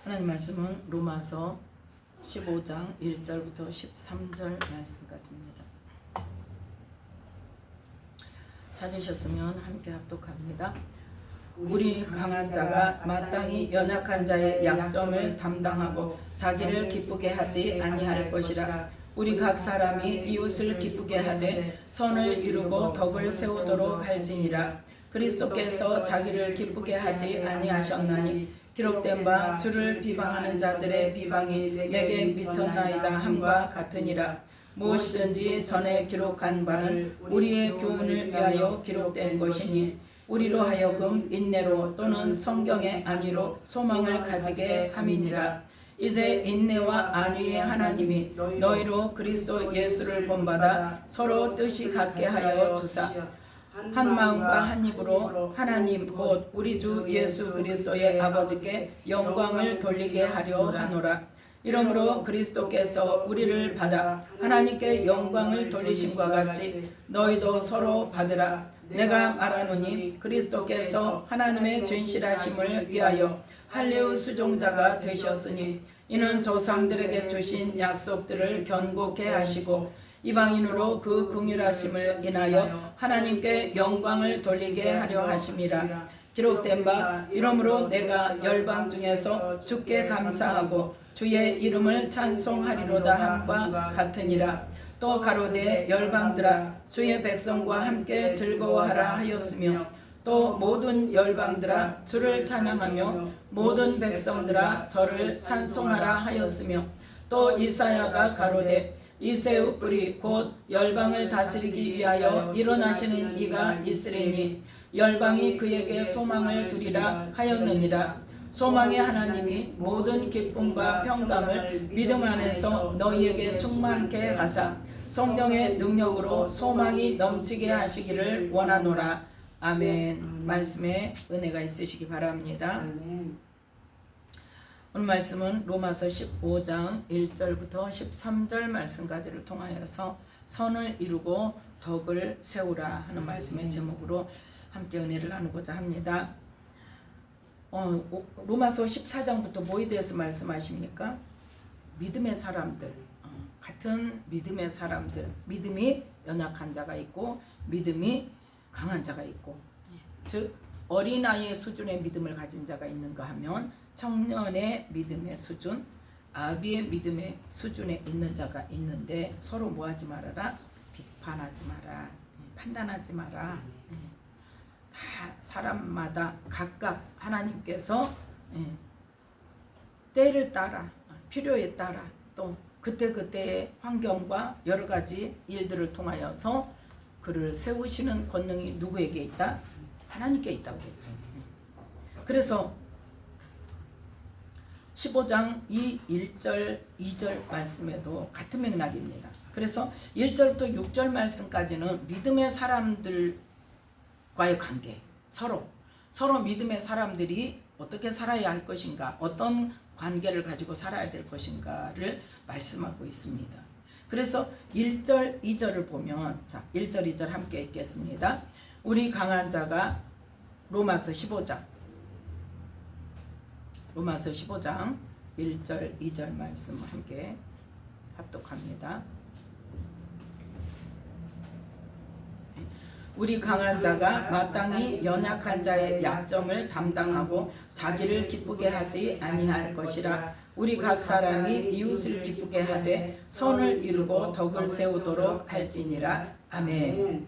하나님 말씀은 로마서 15장 1절부터 13절 말씀까지입니다. 찾으셨으면 함께 합독합니다. 우리 강한 자가 마땅히 연약한 자의 약점을 담당하고 자기를 기쁘게 하지 아니할 것이라. 우리 각 사람이 이웃을 기쁘게 하되 선을 이루고 덕을 세우도록 할지니라. 그리스도께서 자기를 기쁘게 하지 아니하셨나니 기록된 바 주를 비방하는 자들의 비방이 내게 미쳤나이다 함과 같으니라. 무엇이든지 전에 기록한 바는 우리의 교훈을 위하여 기록된 것이니 우리로 하여금 인내로 또는 성경의 안위로 소망을 가지게 함이니라. 이제 인내와 안위의 하나님이 너희로 그리스도 예수를 본받아 서로 뜻이 같게 하여 주사 한 마음과 한 입으로 하나님 곧 우리 주 예수 그리스도의 아버지께 영광을 돌리게 하려 하노라. 이러므로 그리스도께서 우리를 받아 하나님께 영광을 돌리심과 같이 너희도 서로 받으라. 내가 말하노니 그리스도께서 하나님의 진실하심을 위하여 할례의 수종자가 되셨으니 이는 조상들에게 주신 약속들을 견고케 하시고 이방인으로 그 긍휼하심을 인하여 하나님께 영광을 돌리게 하려 하심이라. 기록된 바 이러므로 내가 열방 중에서 주께 감사하고 주의 이름을 찬송하리로다 함과 같으니라. 또 가로되 열방들아 주의 백성과 함께 즐거워하라 하였으며 또 모든 열방들아 주를 찬양하며 모든 백성들아 저를 찬송하라 하였으며 또 이사야가 가로되 이새의 뿌리 곧 열방을 다스리기 위하여 일어나시는 이가 있으리니 열방이 그에게 소망을 두리라 하였느니라. 소망의 하나님이 모든 기쁨과 평강을 믿음 안에서 너희에게 충만케 하사 성령의 능력으로 소망이 넘치게 하시기를 원하노라. 아멘. 말씀에 은혜가 있으시기 바랍니다. 아멘. 오늘 말씀은 로마서 15장 1절부터 13절 말씀까지를 통하여서 선을 이루고 덕을 세우라 하는 말씀의 제목으로 함께 은혜를 나누고자 합니다. 로마서 14장부터 뭐에 대해서 말씀하십니까? 믿음의 사람들, 같은 믿음의 사람들, 믿음이 연약한 자가 있고 믿음이 강한 자가 있고, 즉 어린아이의 수준의 믿음을 가진 자가 있는가 하면 청년의 믿음의 수준, 아비의 믿음의 수준에 있는 자가 있는데 서로 뭐하지 말아라? 비판하지 마라, 판단하지 마라. 다 사람마다 각각 하나님께서 때를 따라 필요에 따라 또 그때그때의 환경과 여러 가지 일들을 통하여서 그를 세우시는 권능이 누구에게 있다? 하나님께 있다고 그랬죠. 그래서 15장 1절 2절 말씀에도 같은 맥락입니다. 그래서 1절부터 6절 말씀까지는 믿음의 사람들과의 관계, 서로 믿음의 사람들이 어떻게 살아야 할 것인가, 어떤 관계를 가지고 살아야 될 것인가를 말씀하고 있습니다. 그래서 1절 2절을 보면, 자 1절 2절 함께 읽겠습니다. 우리 강한 자가 로마서 15장 1절 2절 말씀 함께 합독합니다. 우리 강한 자가 마땅히 연약한 자의 약점을 담당하고 자기를 기쁘게 하지 아니할 것이라. 우리 각 사람이 이웃을 기쁘게 하되 선을 이루고 덕을 세우도록 할지니라. 아멘.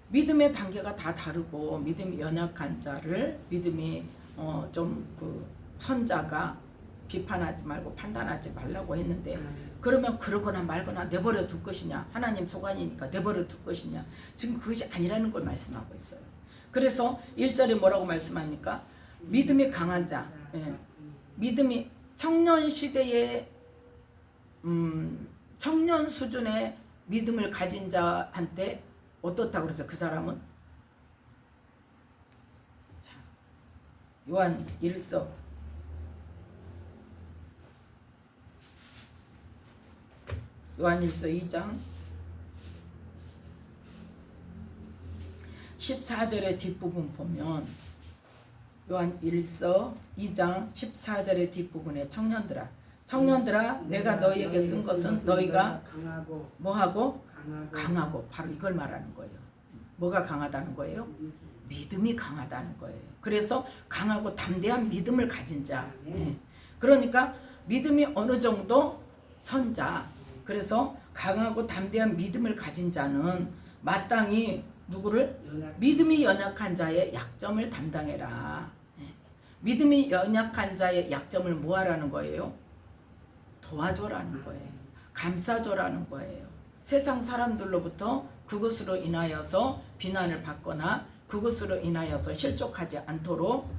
믿음의 단계가 다 다르고 믿음이 연약한 자를 믿음이 선자가 비판하지 말고 판단하지 말라고 했는데 그러면 그러거나 말거나 내버려 둘 것이냐, 하나님 소관이니까 내버려 둘 것이냐, 지금 그것이 아니라는 걸 말씀하고 있어요. 그래서 1절에 뭐라고 말씀합니까? 믿음이 강한 자, 믿음이 청년 시대의 청년 수준의 믿음을 가진 자한테 어떻다고 그래서 그 사람은 자, 요한 1서 2장 14절의 뒷부분 보면 요한 1서 2장 14절의 뒷부분에 청년들아 내가 너희에게 쓴 것은 너희가 뭐하고? 강하고. 바로 이걸 말하는 거예요. 뭐가 강하다는 거예요? 믿음이 강하다는 거예요. 그래서 강하고 담대한 믿음을 가진 자. 그러니까 믿음이 어느 정도 선자. 그래서 강하고 담대한 믿음을 가진 자는 마땅히 누구를? 믿음이 연약한 자의 약점을 담당해라. 믿음이 연약한 자의 약점을 뭐하라는 거예요? 도와줘라는 거예요. 감싸줘라는 거예요. 세상 사람들로부터 그것으로 인하여서 비난을 받거나 그것으로 인하여서 실족하지 않도록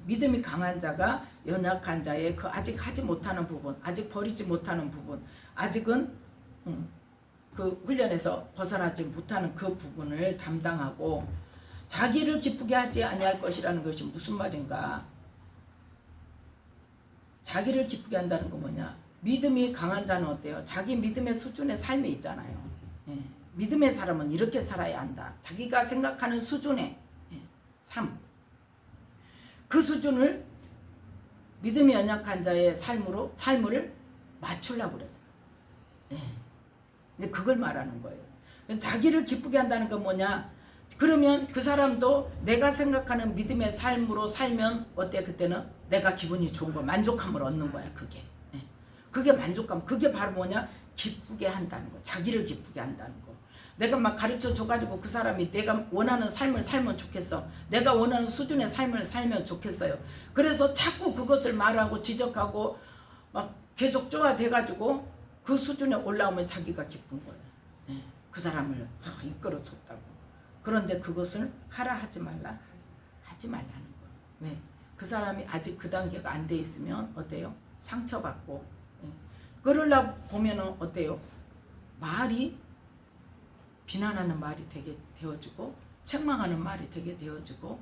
믿음이 강한 자가 연약한 자의 그 아직 하지 못하는 부분, 아직 버리지 못하는 부분, 아직은 그 훈련에서 벗어나지 못하는 그 부분을 담당하고 자기를 기쁘게 하지 아니할 것이라는 것이 무슨 말인가? 자기를 기쁘게 한다는 건 뭐냐? 믿음이 강한 자는 어때요? 자기 믿음의 수준의 삶이 있잖아요. 믿음의 사람은 이렇게 살아야 한다. 자기가 생각하는 수준의 삶. 그 수준을 믿음이 연약한 자의 삶을 맞추려고 그래요. 근데 그걸 말하는 거예요. 자기를 기쁘게 한다는 건 뭐냐? 그러면 그 사람도 내가 생각하는 믿음의 삶으로 살면 어때? 그때는 내가 기분이 좋은 거, 만족감을 얻는 거야. 그게 만족감. 그게 바로 뭐냐? 기쁘게 한다는 거. 자기를 기쁘게 한다는 거. 내가 막 가르쳐 줘가지고 그 사람이 내가 원하는 삶을 살면 좋겠어. 내가 원하는 수준의 삶을 살면 좋겠어요. 그래서 자꾸 그것을 말하고 지적하고 막 계속 쪼아대가지고 그 수준에 올라오면 자기가 기쁜 거예요. 그 사람을 이끌어 줬다고. 그런데 그것을 하라 하지 말라? 하지 말라는 거예요. 왜? 그 사람이 아직 그 단계가 안 돼 있으면 어때요? 상처받고. 그러려고 보면은 어때요? 말이 비난하는 말이 되게 되어지고 책망하는 말이 되게 되어지고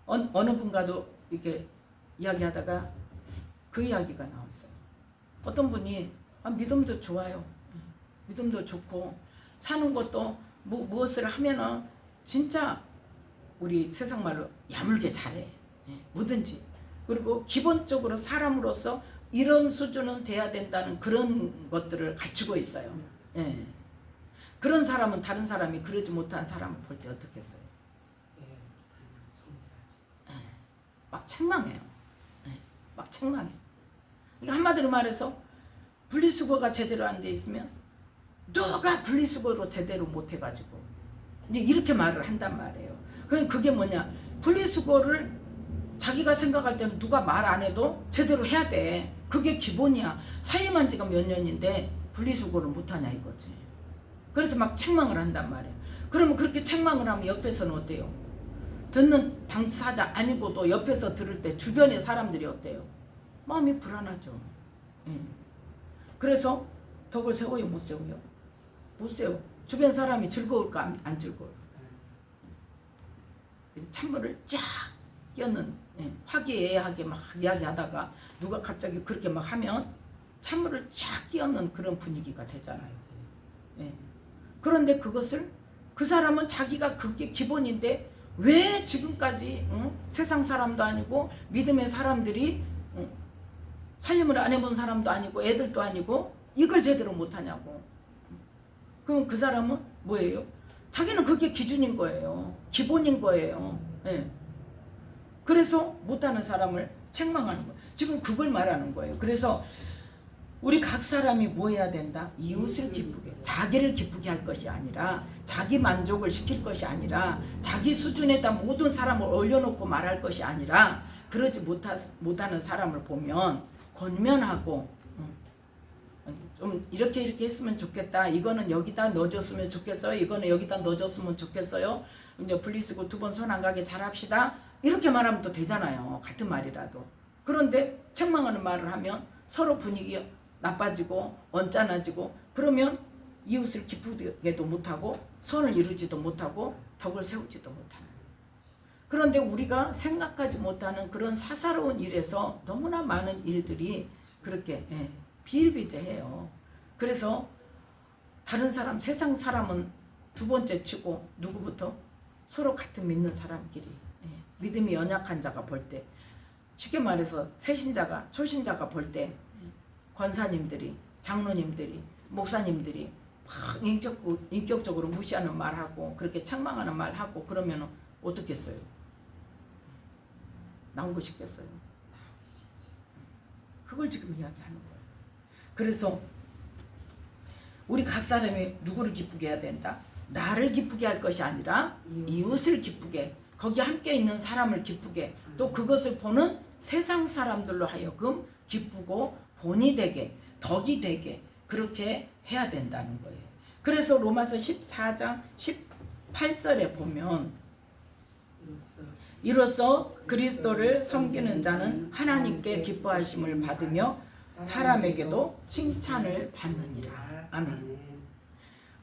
어느 분과도 이렇게 이야기하다가 그 이야기가 나왔어요. 어떤 분이 믿음도 좋아요. 믿음도 좋고 사는 것도 무엇을 하면은 진짜 우리 세상 말로 야물게 잘해. 뭐든지. 그리고 기본적으로 사람으로서 이런 수준은 돼야 된다는 그런 것들을 갖추고 있어요. 그런 사람은 다른 사람이 그러지 못한 사람을 볼 때 어떻겠어요? 막 책망해요. 막 책망해요. 그러니까 한마디로 말해서 분리수거가 제대로 안 돼 있으면 누가 분리수거로 제대로 못 해가지고 이제 이렇게 말을 한단 말이에요. 그게 뭐냐? 분리수거를 자기가 생각할 때는 누가 말 안 해도 제대로 해야 돼. 그게 기본이야. 살림한 지가 몇 년인데 분리수거를 못하냐 이거지. 그래서 막 책망을 한단 말이에요. 그러면 그렇게 책망을 하면 옆에서는 어때요? 듣는 당사자 아니고도 옆에서 들을 때 주변의 사람들이 어때요? 마음이 불안하죠. 그래서 덕을 세워요? 못 세워요? 못 세워. 주변 사람이 즐거울까 안 즐거워요? 찬물을 쫙 끼얹는 화기애애하게 막 이야기하다가 누가 갑자기 그렇게 막 하면 찬물을 쫙 끼얹는 그런 분위기가 되잖아요. 그런데 그것을 그 사람은 자기가 그게 기본인데 왜 지금까지 세상 사람도 아니고 믿음의 사람들이 살림을 안 해본 사람도 아니고 애들도 아니고 이걸 제대로 못하냐고. 그럼 그 사람은 뭐예요? 자기는 그게 기준인 거예요. 기본인 거예요. 그래서 못하는 사람을 책망하는 거예요. 지금 그걸 말하는 거예요. 그래서 우리 각 사람이 뭐 해야 된다? 이웃을 기쁘게, 자기를 기쁘게 할 것이 아니라 자기 만족을 시킬 것이 아니라 자기 수준에다 모든 사람을 올려놓고 말할 것이 아니라 그러지 못하는 사람을 보면 권면하고 좀 이렇게 했으면 좋겠다. 이거는 여기다 넣어줬으면 좋겠어요. 이거는 여기다 넣어줬으면 좋겠어요. 이제 분리수거 2번 손 안 가게 잘합시다. 이렇게 말하면 또 되잖아요. 같은 말이라도. 그런데 책망하는 말을 하면 서로 분위기 나빠지고 언짢아지고 그러면 이웃을 기쁘게도 못하고 선을 이루지도 못하고 덕을 세우지도 못하는. 그런데 우리가 생각하지 못하는 그런 사사로운 일에서 너무나 많은 일들이 그렇게 비일비재해요. 그래서 다른 사람, 세상 사람은 두 번째 치고 누구부터? 서로 같은 믿는 사람끼리, 믿음이 연약한 자가 볼 때, 쉽게 말해서 새신자가 초신자가 볼 때 권사님들이, 장로님들이, 목사님들이 막 인격적으로 무시하는 말하고 그렇게 책망하는 말하고 그러면 어떻게 했어요? 나오고 싶겠어요? 그걸 지금 이야기하는 거예요. 그래서 우리 각 사람이 누구를 기쁘게 해야 된다? 나를 기쁘게 할 것이 아니라 이웃을 기쁘게, 거기 함께 있는 사람을 기쁘게, 또 그것을 보는 세상 사람들로 하여금 기쁘고 본이 되게, 덕이 되게 그렇게 해야 된다는 거예요. 그래서 로마서 14장 18절에 보면 이로써 그리스도를 섬기는 자는 하나님께 기뻐하심을 받으며 사람에게도 칭찬을 받느니라. 아멘.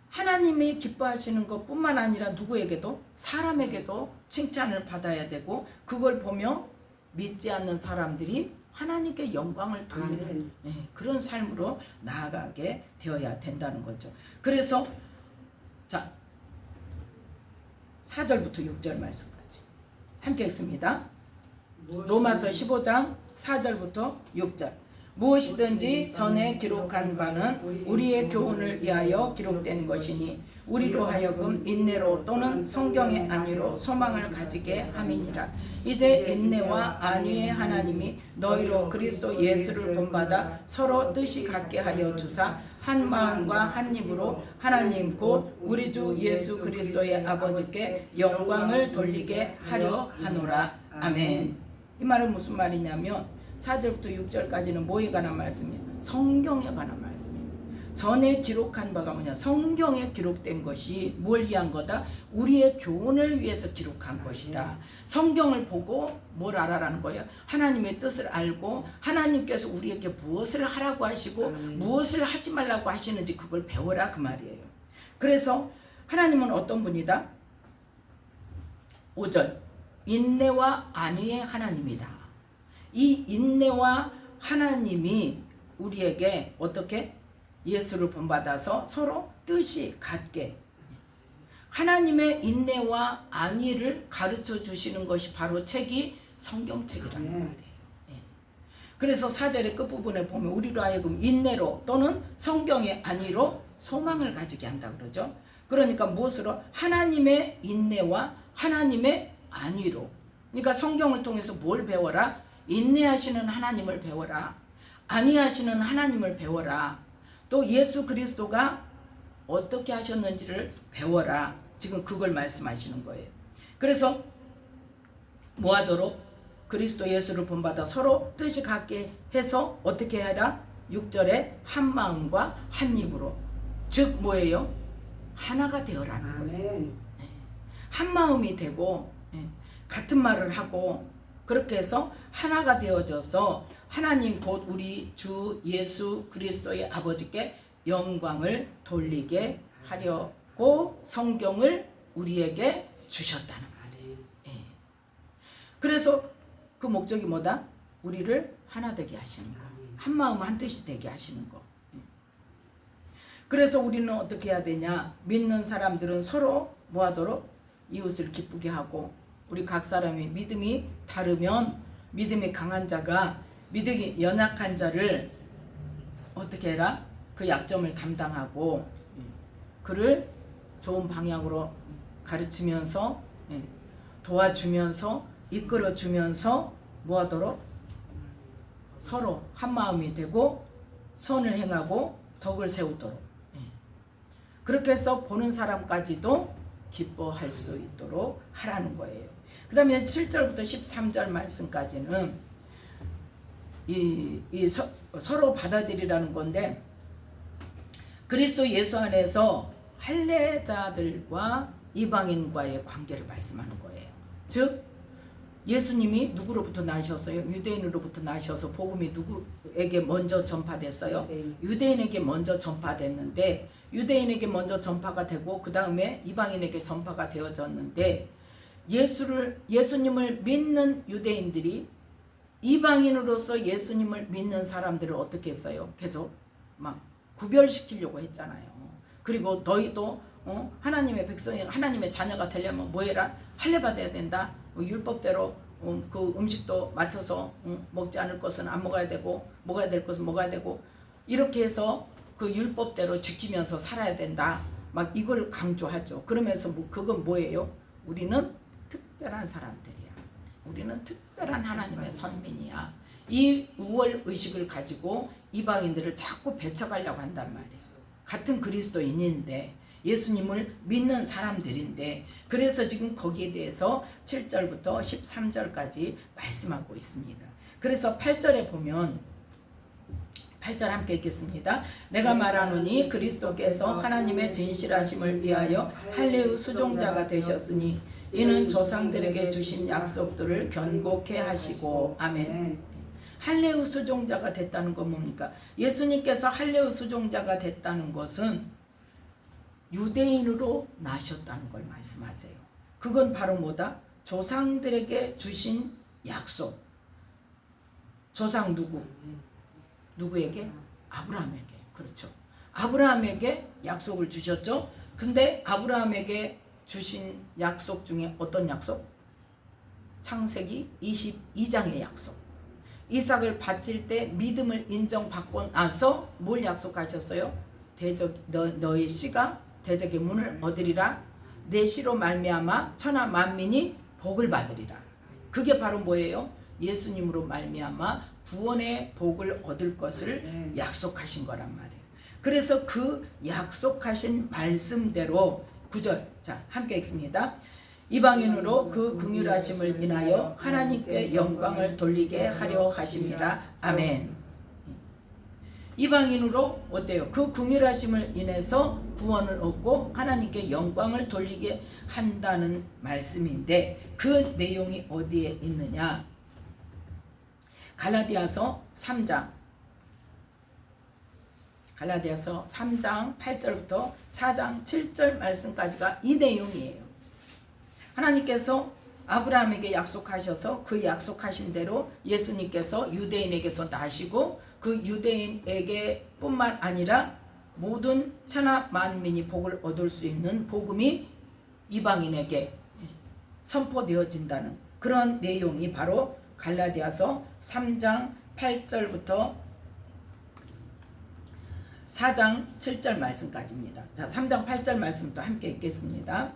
하나님이 기뻐하시는 것뿐만 아니라 누구에게도, 사람에게도 칭찬을 받아야 되고, 그걸 보며 믿지 않는 사람들이 하나님께 영광을 돌리는 그런 삶으로 나아가게 되어야 된다는 거죠. 그래서 자 4절부터 6절 말씀까지 함께 읽습니다. 로마서 15장 4절부터 6절. 무엇이든지 전에 기록한 바는 우리의 교훈을 위하여 기록된 것이니 우리로 하여금 인내로 또는 성경의 안위로 소망을 가지게 함이니라. 이제 인내와 안위의 하나님이 너희로 그리스도 예수를 본받아 서로 뜻이 같게 하여 주사 한 마음과 한 입으로 하나님 곧 우리 주 예수 그리스도의 아버지께 영광을 돌리게 하려 하노라. 아멘. 이 말은 무슨 말이냐면 4절부터 6절까지는 뭐에 관한 말씀이에요? 성경에 관한 말씀이에요. 전에 기록한 바가 뭐냐? 성경에 기록된 것이 뭘 위한 거다? 우리의 교훈을 위해서 기록한 것이다. 성경을 보고 뭘 알아라는 거예요? 하나님의 뜻을 알고 하나님께서 우리에게 무엇을 하라고 하시고 무엇을 하지 말라고 하시는지 그걸 배워라 그 말이에요. 그래서 하나님은 어떤 분이다? 5절 인내와 안위의 하나님이다. 이 인내와 하나님이 우리에게 어떻게? 예수를 본받아서 서로 뜻이 같게, 하나님의 인내와 안위를 가르쳐 주시는 것이 바로 책이 성경책이라는 말이에요. 그래서 4절의 끝부분에 보면 우리로 하여금 인내로 또는 성경의 안위로 소망을 가지게 한다 그러죠. 그러니까 무엇으로? 하나님의 인내와 하나님의 안위로. 그러니까 성경을 통해서 뭘 배워라? 인내하시는 하나님을 배워라. 안위하시는 하나님을 배워라. 또 예수 그리스도가 어떻게 하셨는지를 배워라. 지금 그걸 말씀하시는 거예요. 그래서 뭐하도록? 그리스도 예수를 본받아 서로 뜻이 같게 해서 어떻게 해라? 6절에 한 마음과 한 입으로. 즉 뭐예요? 하나가 되어라는 거예요. 한 마음이 되고 같은 말을 하고 그렇게 해서 하나가 되어져서 하나님 곧 우리 주 예수 그리스도의 아버지께 영광을 돌리게 하려고 성경을 우리에게 주셨다는 말이에요. 그래서 그 목적이 뭐다? 우리를 하나 되게 하시는 거. 한 마음 한 뜻이 되게 하시는 거. 그래서 우리는 어떻게 해야 되냐? 믿는 사람들은 서로 뭐하도록? 이웃을 기쁘게 하고, 우리 각 사람이 믿음이 다르면 믿음이 강한 자가 믿음이 연약한 자를 어떻게 해라? 그 약점을 담당하고 그를 좋은 방향으로 가르치면서 도와주면서 이끌어주면서 뭐하도록? 서로 한 마음이 되고 선을 행하고 덕을 세우도록, 그렇게 해서 보는 사람까지도 기뻐할 수 있도록 하라는 거예요. 그 다음에 7절부터 13절 말씀까지는 서로 받아들이라는 건데, 그리스도 예수 안에서 할례자들과 이방인과의 관계를 말씀하는 거예요. 즉 예수님이 누구로부터 나셨어요? 유대인으로부터 나셔서 복음이 누구에게 먼저 전파됐어요? 유대인에게 먼저 전파됐는데, 유대인에게 먼저 전파가 되고 그 다음에 이방인에게 전파가 되어졌는데, 예수님을 믿는 유대인들이 이방인으로서 예수님을 믿는 사람들을 어떻게 했어요? 계속 막 구별시키려고 했잖아요. 그리고 너희도 하나님의 백성이 하나님의 자녀가 되려면 뭐 해라? 할례 받아야 된다. 율법대로 그 음식도 맞춰서 먹지 않을 것은 안 먹어야 되고 먹어야 될 것은 먹어야 되고 이렇게 해서 그 율법대로 지키면서 살아야 된다. 막 이걸 강조하죠. 그러면서 그건 뭐예요? 우리는 특별한 사람들이야. 우리는 특별한 하나님의 선민이야. 이 우월 의식을 가지고 이방인들을 자꾸 배척하려고 한단 말이에요. 같은 그리스도인인데 예수님을 믿는 사람들인데 그래서 지금 거기에 대해서 7절부터 13절까지 말씀하고 있습니다. 그래서 8절에 보면 8절 함께 읽겠습니다. 내가 말하노니 그리스도께서 하나님의 진실하심을 위하여 할례의 수종자가 되셨으니 이는 조상들에게 주신 약속들을 견고케 하시고 아멘. 할례의 수종자가 됐다는 건 뭡니까? 예수님께서 할례의 수종자가 됐다는 것은 유대인으로 나셨다는 걸 말씀하세요. 그건 바로 뭐다? 조상들에게 주신 약속. 조상 누구에게? 아브라함에게. 그렇죠. 아브라함에게 약속을 주셨죠. 근데 아브라함에게 주신 약속 중에 어떤 약속? 창세기 22장의 약속. 이삭을 바칠 때 믿음을 인정받고 나서 뭘 약속하셨어요? 너의 씨가 대적의 문을 얻으리라. 내 씨로 말미암아 천하 만민이 복을 받으리라. 그게 바로 뭐예요? 예수님으로 말미암아 구원의 복을 얻을 것을 약속하신 거란 말이에요. 그래서 그 약속하신 말씀대로 9절 자 함께 읽습니다. 이방인으로 그 긍휼하심을 인하여 하나님께 영광을 돌리게 하려 하심이라. 아멘. 이방인으로 어때요? 그 긍휼하심을 인해서 구원을 얻고 하나님께 영광을 돌리게 한다는 말씀인데 그 내용이 어디에 있느냐? 갈라디아서 3장 8절부터 4장 7절 말씀까지가 이 내용이에요. 하나님께서 아브라함에게 약속하셔서 그 약속하신 대로 예수님께서 유대인에게서 나시고 그 유대인에게 뿐만 아니라 모든 천하 만민이 복을 얻을 수 있는 복음이 이방인에게 선포되어진다는 그런 내용이 바로 갈라디아서 3장 8절부터 4장 7절 말씀까지입니다. 자, 3장 8절 말씀도 함께 읽겠습니다.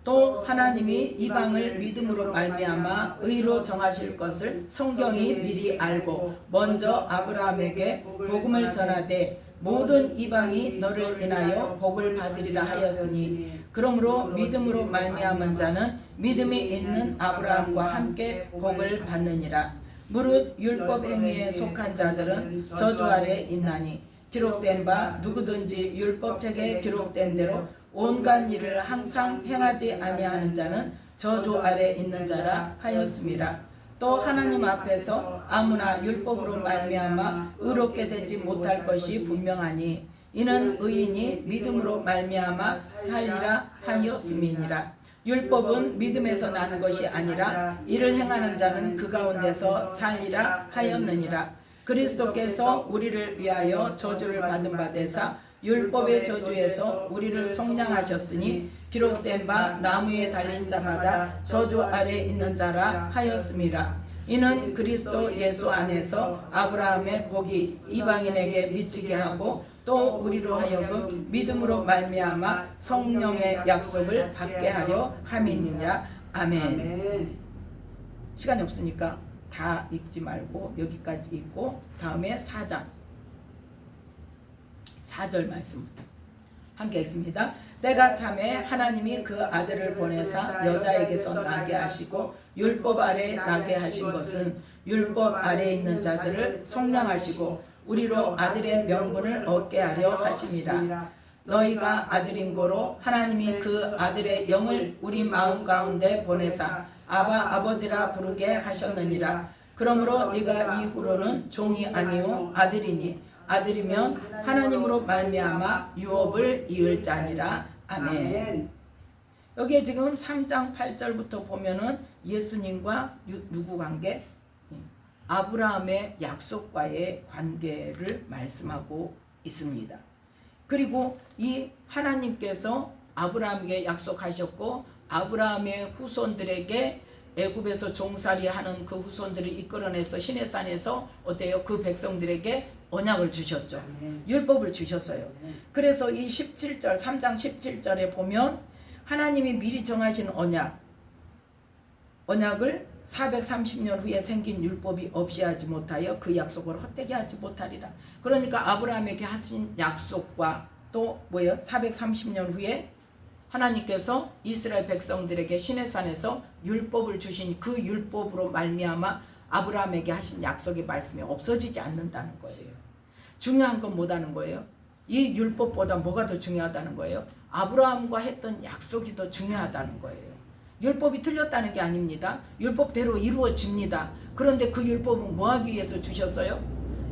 또 하나님이 이방을 믿음으로 말미암아 의로 정하실 것을 성경이 미리 알고 먼저 아브라함에게 복음을 전하되 모든 이방이 너를 인하여 복을 받으리라 하였으니 그러므로 믿음으로 말미암은 자는 믿음이 있는 아브라함과 함께 복을 받느니라. 무릇 율법 행위에 속한 자들은 저주 아래 있나니 기록된 바 누구든지 율법책에 기록된 대로 온갖 일을 항상 행하지 아니하는 자는 저주 아래 있는 자라 하였습니다. 또 하나님 앞에서 아무나 율법으로 말미암아 의롭게 되지 못할 것이 분명하니 이는 의인이 믿음으로 말미암아 살리라 하였음이니라. 율법은 믿음에서 나는 것이 아니라 이를 행하는 자는 그 가운데서 살리라 하였느니라. 그리스도께서 우리를 위하여 저주를 받은 바 되사 율법의 저주에서 우리를 속량하셨으니 기록된 바 나무에 달린 자마다 저주 아래 있는 자라 하였습니다. 이는 그리스도 예수 안에서 아브라함의 복이 이방인에게 미치게 하고 또 우리로 하여금 믿음으로 말미암아 성령의 약속을 받게 하려 함이니라. 아멘. 시간이 없으니까 다 읽지 말고 여기까지 읽고 다음에 4절 말씀부터 함께 읽습니다. 때가 참에 하나님이 그 아들을 보내사 여자에게서 나게 하시고 율법 아래 나게 하신 것은 율법 아래 있는 자들을 속량하시고 우리로 아들의 명분을 얻게 하려 하심이라. 너희가 아들인 고로 하나님이 그 아들의 영을 우리 마음 가운데 보내사 아바 아버지라 부르게 하셨느니라. 그러므로 네가 이후로는 종이 아니요 아들이니 아들이면 하나님으로 말미암아 유업을 이을 자니라. 아멘. 여기에 지금 3장 8절부터 보면은 예수님과 누구 관계? 아브라함의 약속과의 관계를 말씀하고 있습니다. 그리고 이 하나님께서 아브라함에게 약속하셨고 아브라함의 후손들에게 애굽에서 종살이하는 그 후손들을 이끌어내서 시내산에서 어때요? 그 백성들에게 언약을 주셨죠. 율법을 주셨어요. 그래서 이 17절 3장 17절에 보면 하나님이 미리 정하신 언약을 430년 후에 생긴 율법이 없이 하지 못하여 그 약속을 헛되게 하지 못하리라. 그러니까 아브라함에게 하신 약속과 또 뭐예요? 430년 후에 하나님께서 이스라엘 백성들에게 시내산에서 율법을 주신 그 율법으로 말미암아 아브라함에게 하신 약속의 말씀이 없어지지 않는다는 거예요. 중요한 건 뭐다는 거예요? 이 율법보다 뭐가 더 중요하다는 거예요? 아브라함과 했던 약속이 더 중요하다는 거예요. 율법이 틀렸다는 게 아닙니다. 율법대로 이루어집니다. 그런데 그 율법은 뭐 하기 위해서 주셨어요?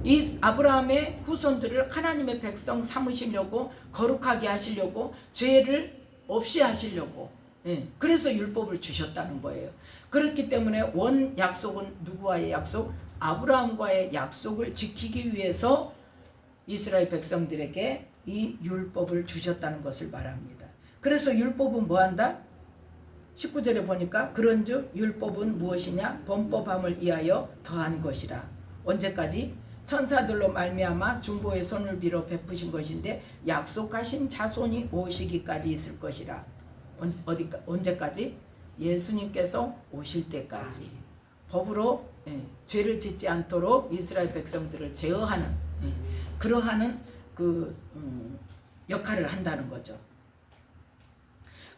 이 아브라함의 후손들을 하나님의 백성 삼으시려고, 거룩하게 하시려고, 죄를 없이 하시려고, 그래서 율법을 주셨다는 거예요. 그렇기 때문에 원 약속은 누구와의 약속? 아브라함과의 약속을 지키기 위해서 이스라엘 백성들에게 이 율법을 주셨다는 것을 말합니다. 그래서 율법은 뭐한다? 19절에 보니까 그런즉 율법은 무엇이냐? 범법함을 위하여 더한 것이라. 언제까지? 천사들로 말미암아 중보의 손을 빌어 베푸신 것인데 약속하신 자손이 오시기까지 있을 것이라. 언제까지? 예수님께서 오실 때까지. 법으로 죄를 짓지 않도록 이스라엘 백성들을 제어하는 그러한 역할을 한다는 거죠.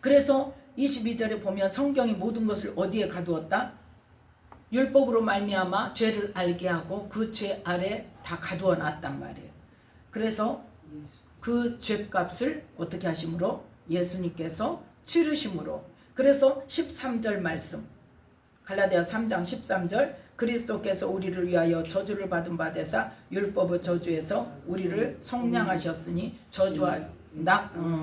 그래서 22절에 보면 성경이 모든 것을 어디에 가두었다? 율법으로 말미암아 죄를 알게 하고 그 죄 아래 다 가두어 놨단 말이에요. 그래서 그 죄값을 어떻게 하심으로? 예수님께서 치르심으로. 그래서 13절 말씀, 갈라디아 3장 13절, 그리스도께서 우리를 위하여 저주를 받은 바 되사 율법의 저주에서 우리를 속량하셨으니 저주와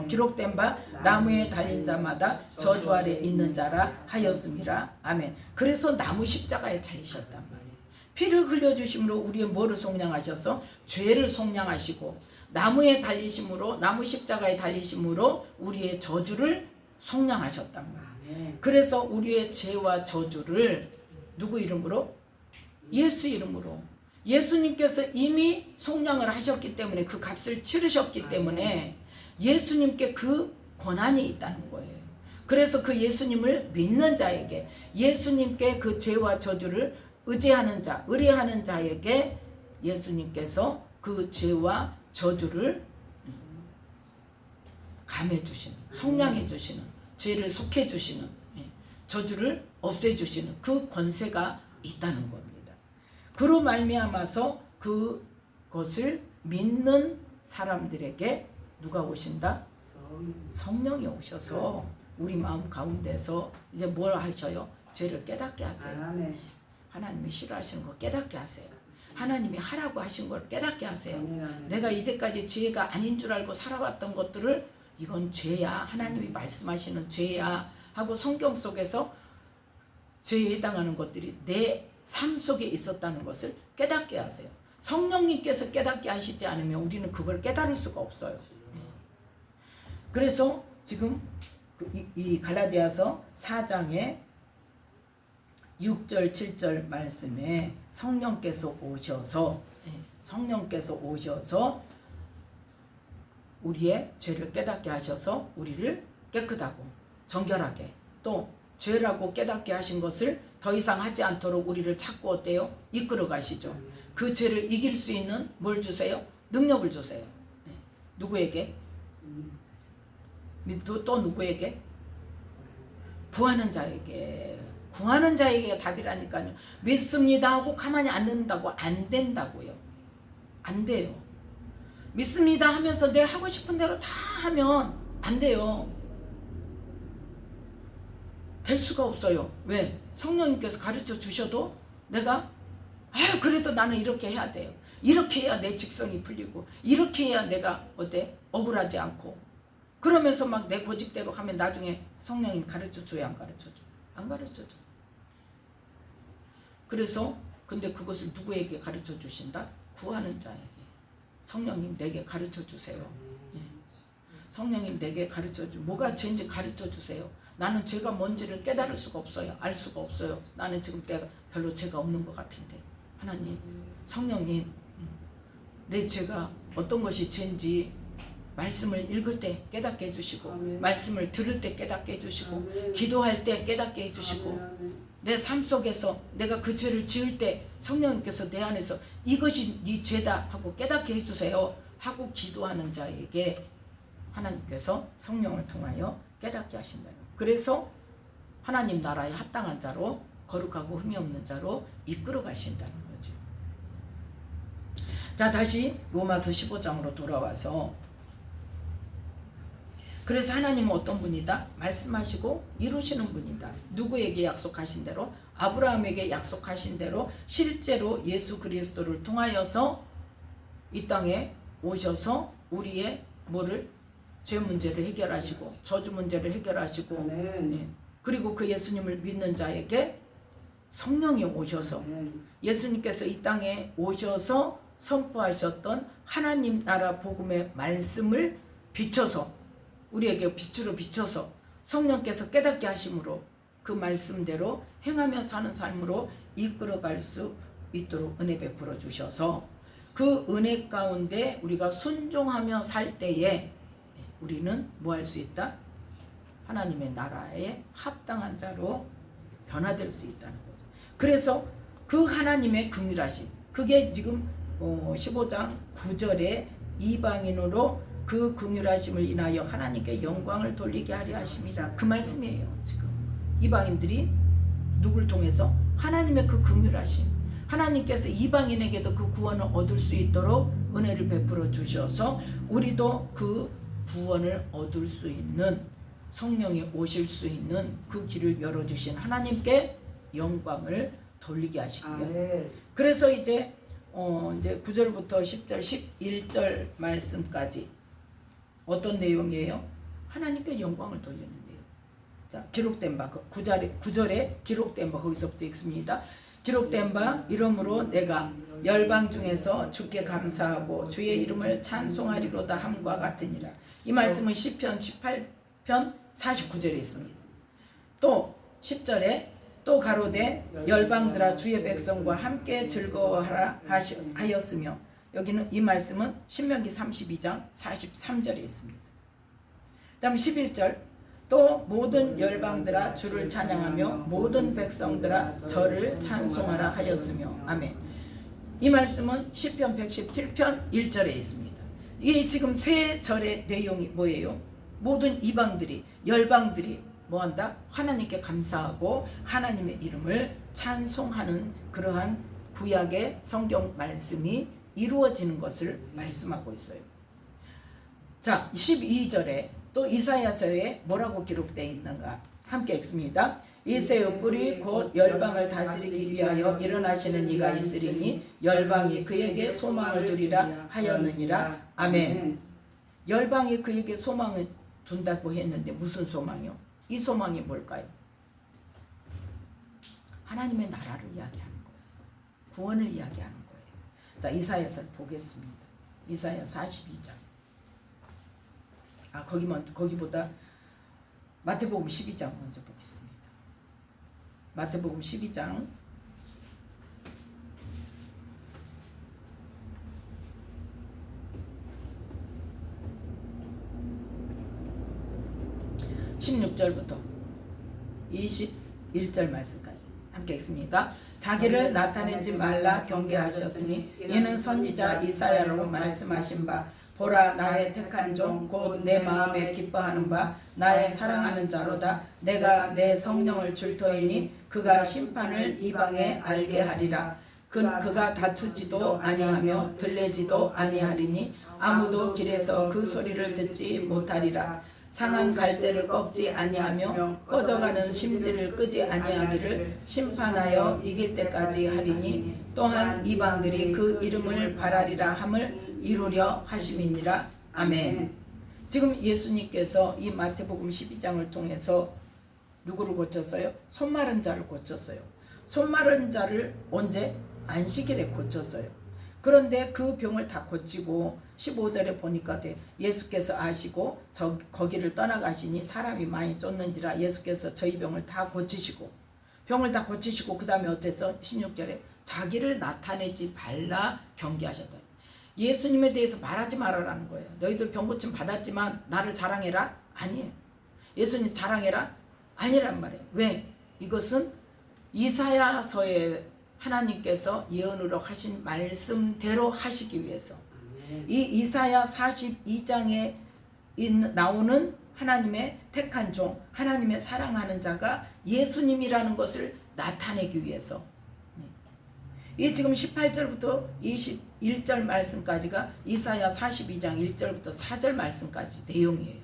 기록된 바 나무에 달린 자마다 저주 아래 있는 자라 하였습니다. 아멘. 그래서 나무 십자가에 달리셨단 말이에요. 피를 흘려주심으로 우리의 뭐를 속량하셨어? 죄를 속량하시고 나무에 달리심으로, 나무 십자가에 달리심으로 우리의 저주를 속량하셨단 말이에요. 그래서 우리의 죄와 저주를 누구 이름으로? 예수 이름으로. 예수님께서 이미 속량을 하셨기 때문에, 그 값을 치르셨기 때문에 예수님께 그 권한이 있다는 거예요. 그래서 그 예수님을 믿는 자에게, 예수님께 그 죄와 저주를 의지하는 자, 의뢰하는 자에게 예수님께서 그 죄와 저주를 감해 주시는, 속량해 주시는, 죄를 속해 주시는, 저주를 없애 주시는 그 권세가 있다는 겁니다. 그로 말미암아서 그것을 믿는 사람들에게 누가 오신다? 성령이 오셔서 우리 마음 가운데서 이제 뭘 하셔요? 죄를 깨닫게 하세요. 하나님이 싫어하시는 거 깨닫게 하세요. 하나님이 하라고 하신 걸 깨닫게 하세요. 내가 이제까지 죄가 아닌 줄 알고 살아왔던 것들을 이건 죄야, 하나님이 말씀하시는 죄야 하고 성경 속에서 죄에 해당하는 것들이 내 삶 속에 있었다는 것을 깨닫게 하세요. 성령님께서 깨닫게 하시지 않으면 우리는 그걸 깨달을 수가 없어요. 그래서 지금 이 갈라디아서 4장의 6절 7절 말씀에 성령께서 오셔서 우리의 죄를 깨닫게 하셔서 우리를 깨끗하고 정결하게, 또 죄라고 깨닫게 하신 것을 더 이상 하지 않도록 우리를 자꾸 어때요? 이끌어 가시죠. 그 죄를 이길 수 있는 뭘 주세요? 능력을 주세요. 누구에게? 또 누구에게? 구하는 자에게. 구하는 자에게 답이라니까요. 믿습니다 하고 가만히 안 듣는다고 안 된다고요. 안 돼요. 믿습니다 하면서 내 하고 싶은 대로 다 하면 안 돼요. 될 수가 없어요. 왜? 성령님께서 가르쳐 주셔도 내가 그래도 나는 이렇게 해야 돼요. 이렇게 해야 내 직성이 풀리고, 이렇게 해야 내가 억울하지 않고, 그러면서 막 내 고집대로 하면 나중에 성령님 가르쳐 줘야 안 가르쳐 줘? 안 가르쳐 줘. 그래서 근데 그것을 누구에게 가르쳐 주신다? 구하는 자에게. 성령님 내게 가르쳐 주세요. 성령님 내게 가르쳐주. 뭐가 죄인지 가르쳐주세요. 나는 죄가 뭔지를 깨달을 수가 없어요. 알 수가 없어요. 나는 지금 내가 별로 죄가 없는 것 같은데. 하나님, 성령님, 내 죄가 어떤 것이 죄인지 말씀을 읽을 때 깨닫게 해주시고, 아멘. 말씀을 들을 때 깨닫게 해주시고, 아멘. 기도할 때 깨닫게 해주시고, 아멘. 내 삶 속에서 내가 그 죄를 지을 때 성령님께서 내 안에서 이것이 네 죄다 하고 깨닫게 해주세요 하고 기도하는 자에게 하나님께서 성령을 통하여 깨닫게 하신다는 거예요. 그래서 하나님 나라에 합당한 자로, 거룩하고 흠이 없는 자로 이끌어 가신다는 거죠. 자, 다시 로마서 15장으로 돌아와서, 그래서 하나님은 어떤 분이다? 말씀하시고 이루시는 분이다. 누구에게 약속하신 대로? 아브라함에게 약속하신 대로 실제로 예수 그리스도를 통하여서 이 땅에 오셔서 우리의 뭐를? 죄 문제를 해결하시고 저주 문제를 해결하시고, 네. 그리고 그 예수님을 믿는 자에게 성령이 오셔서, 예수님께서 이 땅에 오셔서 선포하셨던 하나님 나라 복음의 말씀을 비춰서, 우리에게 빛으로 비춰서 성령께서 깨닫게 하심으로 그 말씀대로 행하며 사는 삶으로 이끌어갈 수 있도록 은혜 베풀어 주셔서, 그 은혜 가운데 우리가 순종하며 살 때에 우리는 뭐 할 수 있다? 하나님의 나라에 합당한 자로 변화될 수 있다는 거죠. 그래서 그 하나님의 긍휼하심, 그게 지금 15장 9절에 이방인으로 그 긍휼하심을 인하여 하나님께 영광을 돌리게 하려 하심이라, 그 말씀이에요. 지금 이방인들이 누굴 통해서? 하나님의 그 긍휼하심, 하나님께서 이방인에게도 그 구원을 얻을 수 있도록 은혜를 베풀어 주셔서 우리도 그 구원을 얻을 수 있는, 성령이 오실 수 있는 그 길을 열어주신 하나님께 영광을 돌리게 하시고요. 그래서 이제 9절부터 10절, 11절 말씀까지 어떤 내용이에요? 하나님께 영광을 돌리는데요. 자, 기록된 바, 9절에 기록된 바, 거기서부터 읽습니다. 기록된 바, 이러므로 내가 열방 중에서 주께 감사하고 주의 이름을 찬송하리로다 함과 같으니라. 이 말씀은 시편 18편 49절에 있습니다. 또 10절에 또 가로되 열방들아 주의 백성과 함께 즐거워하라 하였으며, 여기는 이 말씀은 신명기 32장 43절에 있습니다. 그 다음 11절, 또 모든 열방들아 주를 찬양하며 모든 백성들아 저를 찬송하라 하였으며. 아멘. 이 말씀은 시편 117편 1절에 있습니다. 이게 지금 세 절의 내용이 뭐예요? 모든 이방들이, 열방들이 뭐한다? 하나님께 감사하고 하나님의 이름을 찬송하는 그러한 구약의 성경 말씀이 이루어지는 것을 말씀하고 있어요. 자, 12절에 또 이사야서에 뭐라고 기록되어 있는가? 함께 읽습니다. 이새의 뿔이 곧 열방을 다스리기 위하여 일어나시는 이가 있으리니 열방이 그에게 소망을 두리라 하였느니라. 아멘. 열방이 그에게 소망을 둔다고 했는데 무슨 소망이요? 이 소망이 뭘까요? 하나님의 나라를 이야기하는 거예요. 구원을 이야기하는 거예요. 자, 이사야서를 보겠습니다. 이사야 42장. 거기보다 마태복음 12장 먼저 보겠습니다. 마태복음 12장 16절부터 21절 말씀까지 함께 읽습니다. 자기를 나타내지 말라 경계하셨으니 이는 선지자 이사야로 말씀하신 바, 보라 나의 택한 종 곧 내 마음에 기뻐하는 바 나의 사랑하는 자로다. 내가 내 성령을 줄 터이니 그가 심판을 이방에 알게 하리라. 그가 다투지도 아니하며 들레지도 아니하리니 아무도 길에서 그 소리를 듣지 못하리라. 상한 갈대를 꺾지 아니하며 꺼져가는 심지를 끄지 아니하기를 심판하여 이길 때까지 하리니 또한 이방들이 그 이름을 바라리라 함을 이루려 하심이니라. 아멘. 지금 예수님께서 이 마태복음 12장을 통해서 누구를 고쳤어요? 손마른 자를 고쳤어요. 손마른 자를 언제? 안식일에 고쳤어요. 그런데 그 병을 다 고치고 15절에 보니까 예수께서 아시고 거기를 떠나가시니 사람이 많이 쫓는지라 예수께서 저희 병을 다 고치시고 그 다음에 어땠어? 16절에 자기를 나타내지 말라 경계하셨다. 예수님에 대해서 말하지 말아라는 거예요. 너희들 병 고침 받았지만 나를 자랑해라? 아니에요. 예수님 자랑해라? 아니란 말이에요. 왜? 이것은 이사야서에 하나님께서 예언으로 하신 말씀대로 하시기 위해서, 이 이사야 42장에 나오는 하나님의 택한 종, 하나님의 사랑하는 자가 예수님이라는 것을 나타내기 위해서, 이 지금 18절부터 21절 말씀까지가 이사야 42장 1절부터 4절 말씀까지 내용이에요.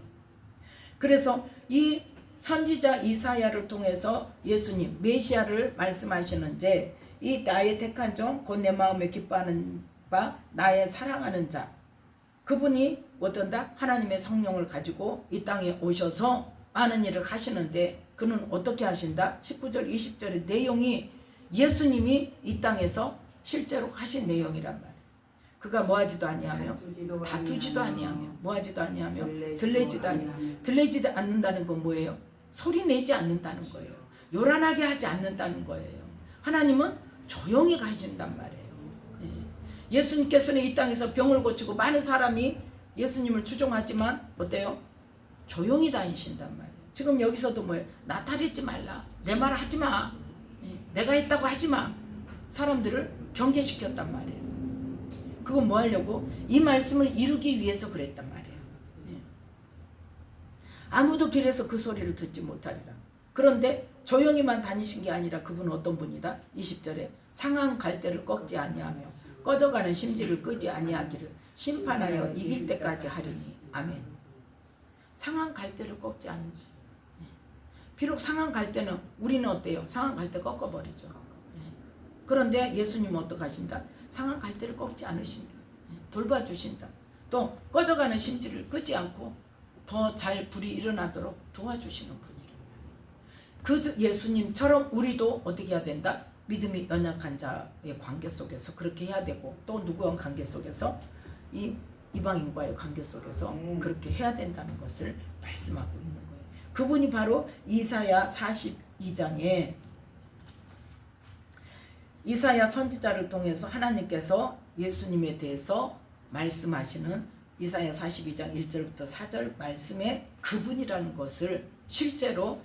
그래서 이 선지자 이사야를 통해서 예수님 메시아를 말씀하시는데, 이 나의 택한 종 곧 내 마음에 기뻐하는 바 나의 사랑하는 자, 그분이 어떤다? 하나님의 성령을 가지고 이 땅에 오셔서 많은 일을 하시는데, 그는 어떻게 하신다? 19절 20절의 내용이 예수님이 이 땅에서 실제로 하신 내용이란 말이에요. 그가 뭐하지도 아니하며 다투지도 아니하며 뭐하지도 아니하며 들레지도 아니하며, 들레지도 않는다는 건 뭐예요? 소리 내지 않는다는 거예요. 요란하게 하지 않는다는 거예요. 하나님은 조용히 가신단 말이에요. 예수님께서는 이 땅에서 병을 고치고 많은 사람이 예수님을 추종하지만 어때요? 조용히 다니신단 말이에요. 지금 여기서도 뭐예요? 나타내지 말라, 내 말 하지 마, 내가 했다고 하지 마, 사람들을 경계시켰단 말이에요. 그건 뭐 하려고? 이 말씀을 이루기 위해서 그랬단 말이에요. 아무도 길에서 그 소리를 듣지 못하리라. 그런데 조용히만 다니신 게 아니라 그분은 어떤 분이다? 20절에 상한 갈대를 꺾지 아니하며 꺼져가는 심지를 끄지 아니하기를 심판하여 이길 때까지 하리니. 아멘. 상한 갈대를 꺾지 않는지. 비록 상한 갈대는 우리는 어때요? 상한 갈대 꺾어버리죠. 그런데 예수님은 어떡하신다? 상한 갈대를 꺾지 않으신다. 돌봐주신다. 또 꺼져가는 심지를 끄지 않고 더 잘 불이 일어나도록 도와주시는 분이에요. 그 예수님처럼 우리도 어떻게 해야 된다? 믿음이 연약한 자의 관계 속에서 그렇게 해야 되고, 또 누구와의 관계 속에서? 이방인과의 관계 속에서 그렇게 해야 된다는 것을 말씀하고 있는 거예요. 그분이 바로 이사야 42장에 이사야 선지자를 통해서 하나님께서 예수님에 대해서 말씀하시는 이사야 42장 1절부터 4절 말씀에 그분이라는 것을 실제로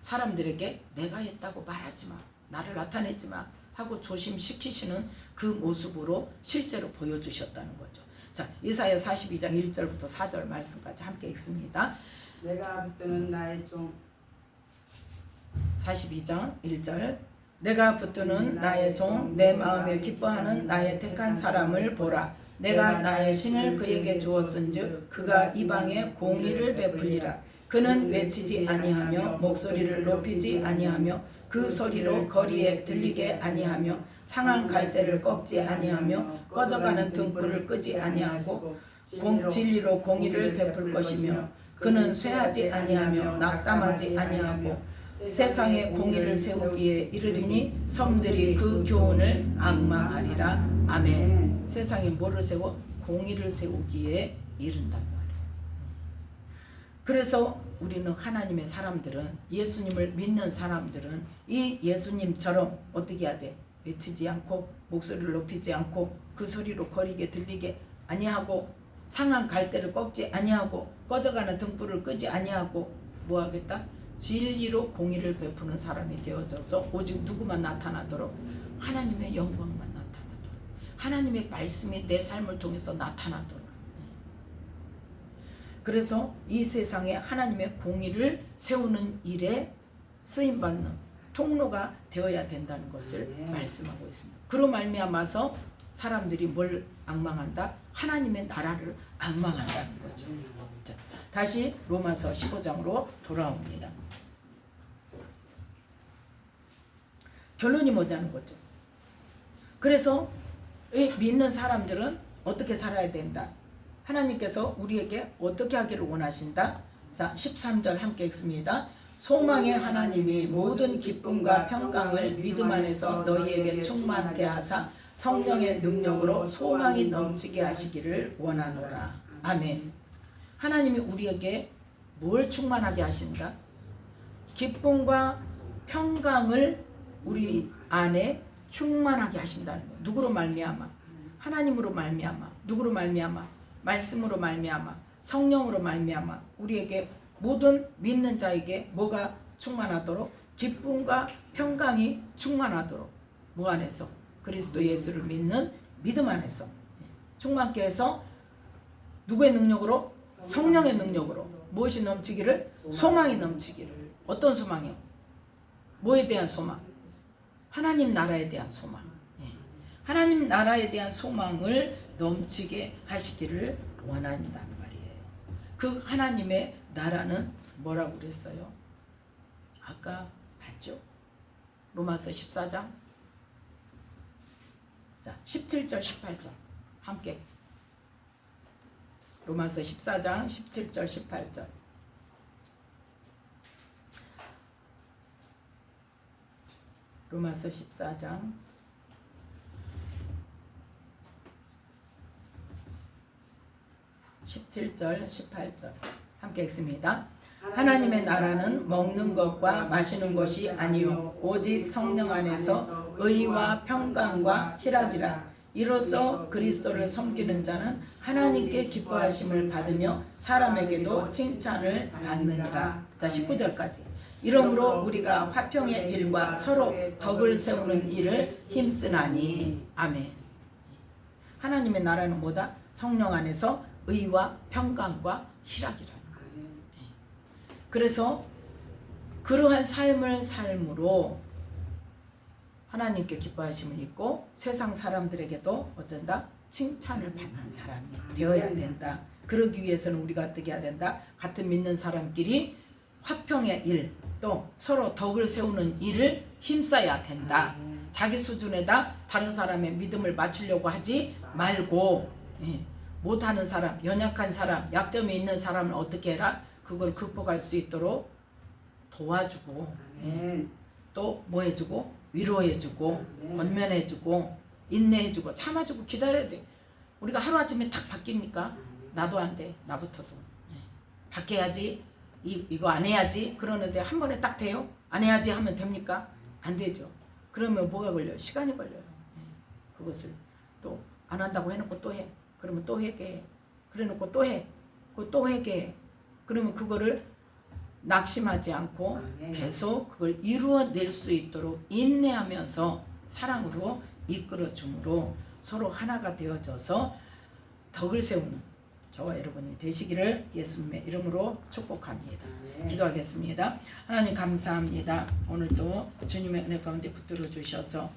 사람들에게 내가 했다고 말하지 마, 나를 나타내지 마 하고 조심시키시는 그 모습으로 실제로 보여주셨다는 거죠. 자, 이사야 42장 1절부터 4절 말씀까지 함께 읽습니다. 내가 붙드는 나의 종 42장 1절 내가 붙드는 나의 종 내 마음에 기뻐하는 나의 택한 사람을 보라. 내가 나의 신을 그에게 주었은즉 그가 이방에 공의를 베풀리라. 그는 외치지 아니하며 목소리를 높이지 아니하며 그 소리로 거리에 들리게 아니하며 상한 갈대를 꺾지 아니하며 꺼져가는 등불을 끄지 아니하고 진리로 공의를 베풀 것이며 그는 쇠하지 아니하며 낙담하지 아니하고 세상에 공의를 세우기에 이르리니 섬들이 그 교훈을 앙망하리라. 아멘. 세상에 뭐를 세워? 공의를 세우기에 이른단 말이에요. 그래서 우리는 하나님의 사람들은, 예수님을 믿는 사람들은 이 예수님처럼 어떻게 해야 돼? 외치지 않고 목소리를 높이지 않고 그 소리로 거리게 들리게 아니하고 상한 갈대를 꺾지 아니하고 꺼져가는 등불을 끄지 아니하고 뭐 하겠다? 진리로 공의를 베푸는 사람이 되어져서 오직 누구만 나타나도록? 하나님의 영광만 나타나도록, 하나님의 말씀이 내 삶을 통해서 나타나도록. 그래서 이 세상에 하나님의 공의를 세우는 일에 쓰임받는 통로가 되어야 된다는 것을 말씀하고 있습니다. 그로 말미암아서 사람들이 뭘 앙망한다? 하나님의 나라를 앙망한다는 거죠. 자, 다시 로마서 15장으로 돌아옵니다. 결론이 뭐냐는 거죠. 그래서 믿는 사람들은 어떻게 살아야 된다? 하나님께서 우리에게 어떻게 하기를 원하신다? 자, 13절 함께 읽습니다. 소망의 하나님이 모든 기쁨과 평강을 믿음 안에서 너희에게 충만케 하사 성령의 능력으로 소망이 넘치게 하시기를 원하노라. 아멘. 하나님이 우리에게 뭘 충만하게 하신다? 기쁨과 평강을 우리 안에 충만하게 하신다는 거. 누구로 말미암아? 하나님으로 말미암아. 누구로 말미암아? 말씀으로 말미암아. 성령으로 말미암아. 우리에게 모든 믿는 자에게 뭐가 충만하도록? 기쁨과 평강이 충만하도록. 뭐 안에서? 그리스도 예수를 믿는 믿음 안에서 충만케 해서 누구의 능력으로? 성령의 능력으로. 무엇이 넘치기를? 소망이 넘치기를. 어떤 소망이요? 뭐에 대한 소망? 하나님 나라에 대한 소망. 하나님 나라에 대한 소망을 넘치게 하시기를 원한다는 말이에요. 그 하나님의 나라는 뭐라고 그랬어요? 아까 봤죠? 로마서 14장. 자, 17절 18절 함께. 로마서 14장 17절 18절. 로마서 14장 17절 18절 함께 읽습니다. 하나님의 나라는 먹는 것과 마시는 것이 아니요 오직 성령 안에서 의와 평강과 희락이라. 이로써 그리스도를 섬기는 자는 하나님께 기뻐하심을 받으며 사람에게도 칭찬을 받느니라. 자, 19절까지. 이러므로 우리가 화평의 일과 서로 덕을 세우는 일을 힘쓰나니. 아멘. 하나님의 나라는 뭐다? 성령 안에서 의와 평강과 희락이라는 거예요. 그래서 그러한 삶을 삶으로 하나님께 기뻐하심을 입고 세상 사람들에게도 어쩐다? 칭찬을 받는 사람이 되어야 된다. 그러기 위해서는 우리가 어떻게 해야 된다? 같은 믿는 사람끼리 화평의 일, 또 서로 덕을 세우는 일을 힘써야 된다. 자기 수준에다 다른 사람의 믿음을 맞추려고 하지 말고, 못하는 사람, 연약한 사람, 약점이 있는 사람을 어떻게 해라? 그걸 극복할 수 있도록 도와주고, 또 뭐 해주고? 위로해주고, 권면해주고, 인내해주고, 참아주고, 기다려야 돼. 우리가 하루아침에 탁 바뀝니까? 나도 안 돼. 나부터도. 바뀌어야지. 이거 안 해야지. 그러는데 한 번에 딱 돼요? 안 해야지 하면 됩니까? 안 되죠. 그러면 뭐가 걸려요? 시간이 걸려요. 그것을 또 안 한다고 해놓고 또 해. 그러면 또 회개해. 그래 놓고 또 해. 또 회개해. 그러면 그거를 낙심하지 않고 계속 그걸 이루어낼 수 있도록 인내하면서 사랑으로 이끌어줌으로 서로 하나가 되어져서 덕을 세우는 저와 여러분이 되시기를 예수님의 이름으로 축복합니다. 기도하겠습니다. 하나님 감사합니다. 오늘도 주님의 은혜 가운데 붙들어 주셔서